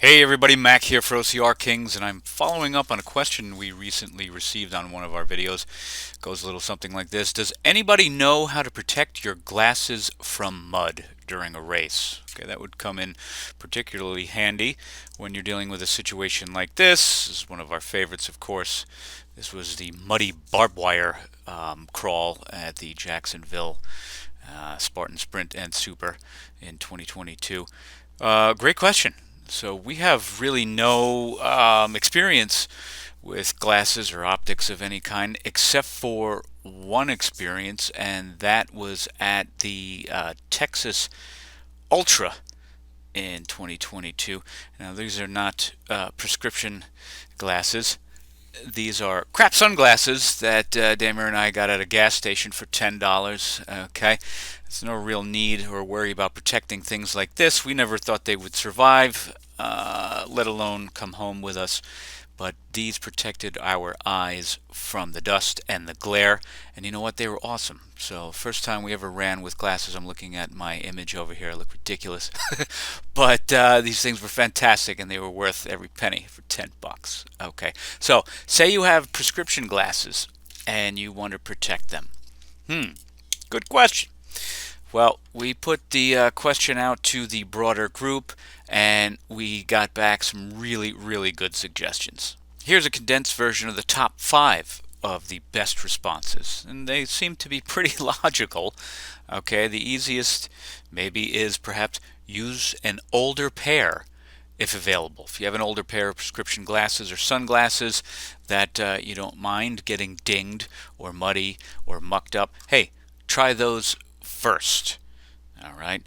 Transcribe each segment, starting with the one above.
Hey everybody, Mac here for OCR Kings, and I'm following up on a question we recently received on one of our videos. It goes a little something like this. Does anybody know how to protect your glasses from mud during a race? Okay, that would come in particularly handy when you're dealing with a situation like this. This is one of our favorites, of course. This was the muddy barbed wire crawl at the Jacksonville Spartan Sprint and Super in 2022. Great question. So we have really no experience with glasses or optics of any kind, except for one experience, and that was at the Texas Ultra in 2022. Now, these are not prescription glasses. These are crap sunglasses that Damer and I got at a gas station for $10. Okay, there's no real need or worry about protecting things like this. We never thought they would survive, let alone come home with us. But these protected our eyes from the dust and the glare, and you know what? They were awesome. So first time we ever ran with glasses. I'm looking at my image over here. I look ridiculous, but these things were fantastic, and they were worth every penny for $10. Okay, so say you have prescription glasses and you want to protect them. Good question. Well, we put the question out to the broader group and we got back some really, really good suggestions. Here's a condensed version of the top 5 of the best responses, and they seem to be pretty logical. Okay, the easiest maybe is perhaps use an older pair if available. If you have an older pair of prescription glasses or sunglasses that you don't mind getting dinged or muddy or mucked up, hey, try those first. All right.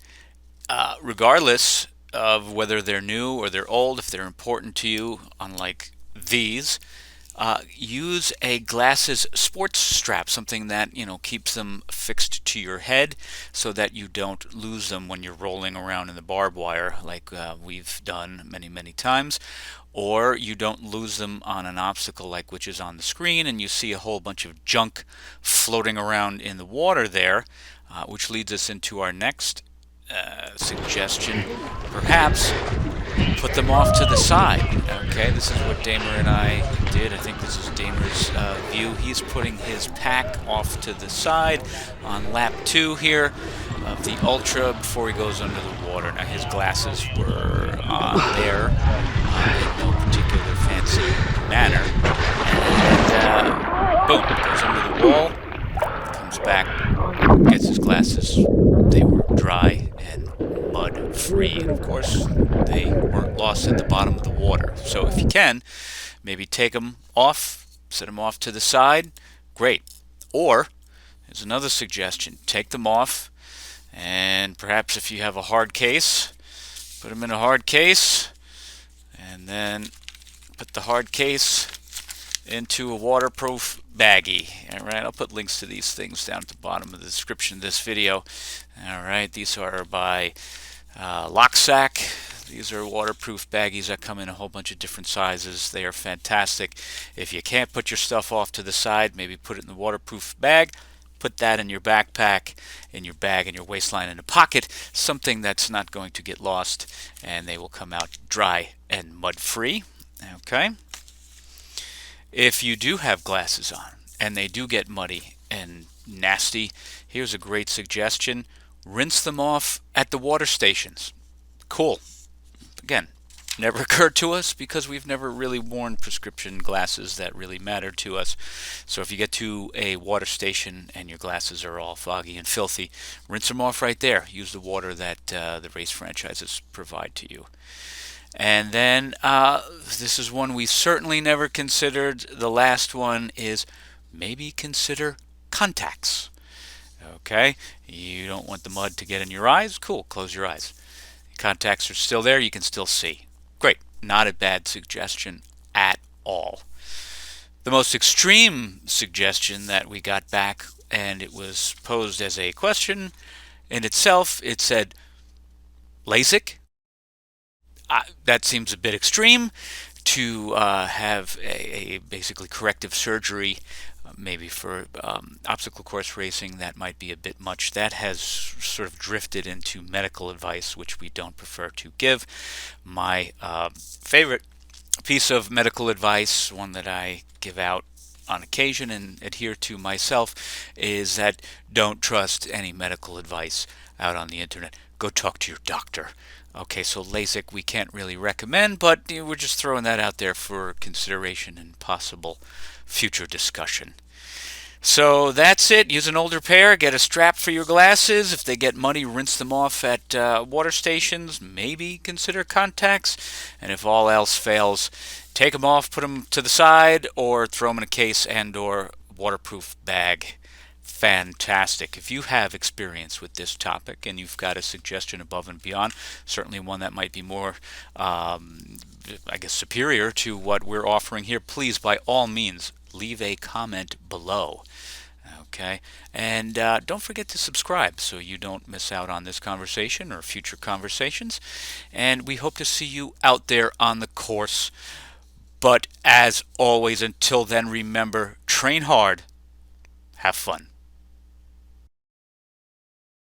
Regardless of whether they're new or they're old, if they're important to you, unlike these, use a glasses sports strap, something that keeps them fixed to your head, so that you don't lose them when you're rolling around in the barbed wire, like we've done many, many times. Or you don't lose them on an obstacle like which is on the screen, and you see a whole bunch of junk floating around in the water there, which leads us into our next suggestion. Perhaps put them off to the side. Okay, this is what Damer and I did. I think this is Damer's view. He's putting his pack off to the side on lap 2 here of the Ultra before he goes under the water. Now his glasses were there in no particular fancy manner. And boom, goes under the wall, comes back, gets his glasses. They were dry and mud free, and of course they weren't lost at the bottom of the water. So if you can, maybe take them off, set them off to the side. Great. Or here's another suggestion: take them off, and perhaps if you have a hard case, put them in a hard case, and then put the hard case into a waterproof baggie. All right, I'll put links to these things down at the bottom of the description of this video. All right, these are by Loksak. These are waterproof baggies that come in a whole bunch of different sizes. They are fantastic. If you can't put your stuff off to the side, maybe put it in the waterproof bag. Put that in your backpack, in your bag, in your waistline, in a pocket, something that's not going to get lost, and they will come out dry and mud free. Okay. If you do have glasses on and they do get muddy and nasty, here's a great suggestion: rinse them off at the water stations. Cool. Again, never occurred to us because we've never really worn prescription glasses that really matter to us. So if you get to a water station and your glasses are all foggy and filthy, rinse them off right there. Use the water that the race franchises provide to you. And then this is one we certainly never considered. The last one is maybe consider contacts. Okay, you don't want the mud to get in your eyes. Cool, close your eyes. Contacts are still there. You can still see. Great, not a bad suggestion at all. The most extreme suggestion that we got back, and it was posed as a question in itself, it said LASIK. That seems a bit extreme to have a basically corrective surgery maybe for obstacle course racing, that might be a bit much. That has sort of drifted into medical advice, which we don't prefer to give. My favorite piece of medical advice, one that I give out on occasion and adhere to myself, is that don't trust any medical advice out on the internet. Go talk to your doctor. Okay, so LASIK we can't really recommend, but we're just throwing that out there for consideration and possible future discussion. So that's it. Use an older pair. Get a strap for your glasses. If they get muddy, rinse them off at water stations. Maybe consider contacts. And if all else fails, take them off, put them to the side, or throw them in a case and/or waterproof bag. Fantastic. If you have experience with this topic and you've got a suggestion above and beyond, certainly one that might be more, I guess, superior to what we're offering here, please, by all means, leave a comment below. Okay, and don't forget to subscribe so you don't miss out on this conversation or future conversations. And we hope to see you out there on the course. But as always, until then, remember, train hard, have fun.